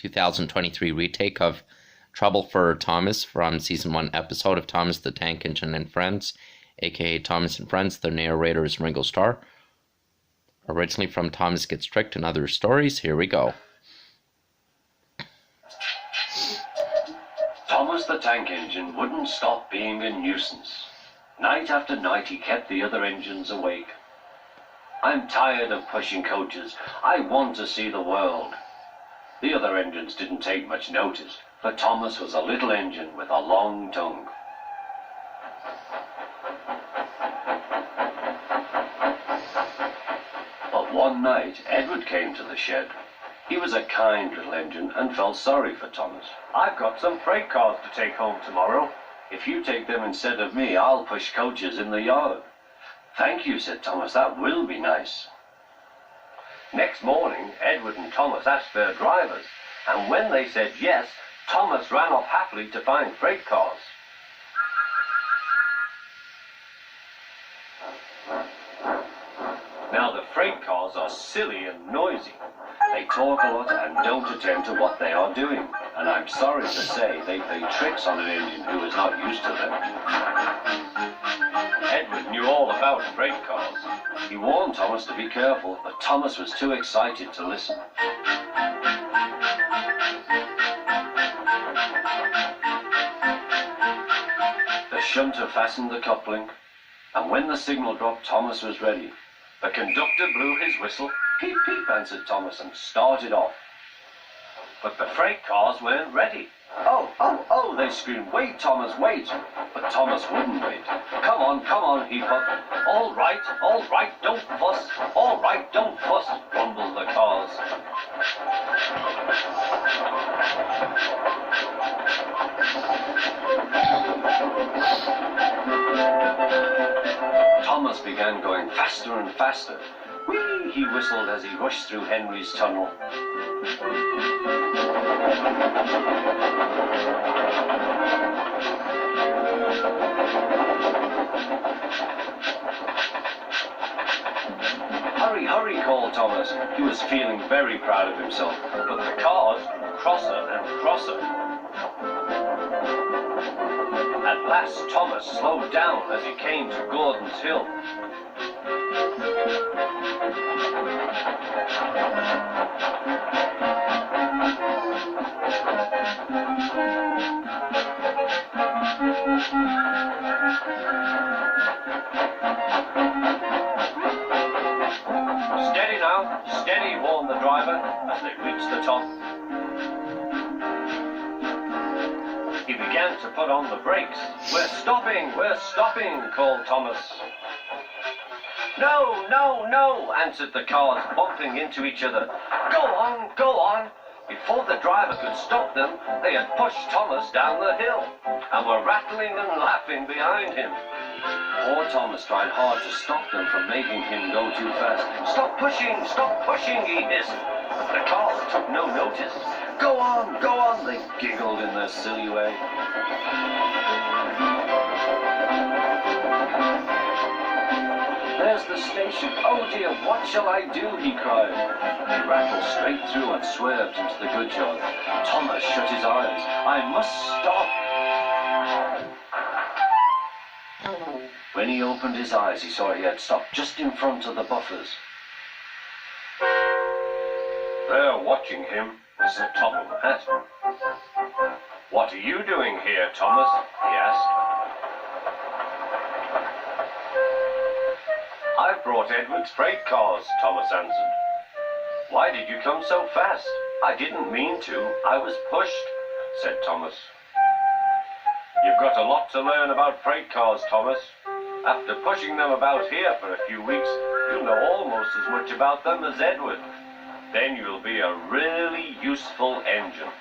2023 retake of Trouble for Thomas from Season 1 episode of Thomas the Tank Engine and Friends, aka Thomas and Friends. The narrator is Ringo Starr. Originally from Thomas Gets Tricked and Other Stories. Here we go. Thomas the Tank Engine wouldn't stop being a nuisance. Night after night he kept the other engines awake. I'm tired of pushing coaches. I want to see the world. The other engines didn't take much notice, but Thomas was a little engine with a long tongue. But one night, Edward came to the shed. He was a kind little engine and felt sorry for Thomas. I've got some freight cars to take home tomorrow. If you take them instead of me, I'll push coaches in the yard. Thank you, said Thomas. That will be nice. Next morning, Edward and Thomas asked their drivers, and when they said yes, Thomas ran off happily to find freight cars. Now the freight cars are silly and noisy. They talk a lot and don't attend to what they are doing, and I'm sorry to say they play tricks on an engine who is not used to them. Edward knew all about freight cars. He warned Thomas to be careful, but Thomas was too excited to listen. The shunter fastened the coupling, and when the signal dropped, Thomas was ready. The conductor blew his whistle. Peep, peep, answered Thomas, and started off. But the freight cars weren't ready. Oh, oh, oh, they screamed, wait, Thomas, wait. But Thomas wouldn't wait. Come on, he puffed. All right, don't fuss. All right, don't fuss, rumbled the cars. Thomas began going faster and faster. Whee! He whistled as he rushed through Henry's tunnel. Hurry, hurry, called Thomas. He was feeling very proud of himself. But the cars grew crosser and crosser. At last, Thomas slowed down as he came to Gordon's Hill. Steady now, steady, warned the driver as they reached the top. He began to put on the brakes. We're stopping, called Thomas. No, no, no, answered the cars, bumping into each other. Go on. Before the driver could stop them, they had pushed Thomas down the hill and were rattling and laughing behind him. Poor Thomas tried hard to stop them from making him go too fast. Stop pushing, he hissed. The cars took no notice. Go on, they giggled in their silly way. There's the station. Oh dear, what shall I do? He cried. He rattled straight through and swerved into the goods yard. Thomas shut his eyes. I must stop. When he opened his eyes, he saw he had stopped just in front of the buffers. They're watching him, was the top of the hat. What are you doing here, Thomas? He asked. I've brought Edward's freight cars, Thomas answered. Why did you come so fast? I didn't mean to. I was pushed, said Thomas. You've got a lot to learn about freight cars, Thomas. After pushing them about here for a few weeks, you'll know almost as much about them as Edward. Then you'll be a really useful engine.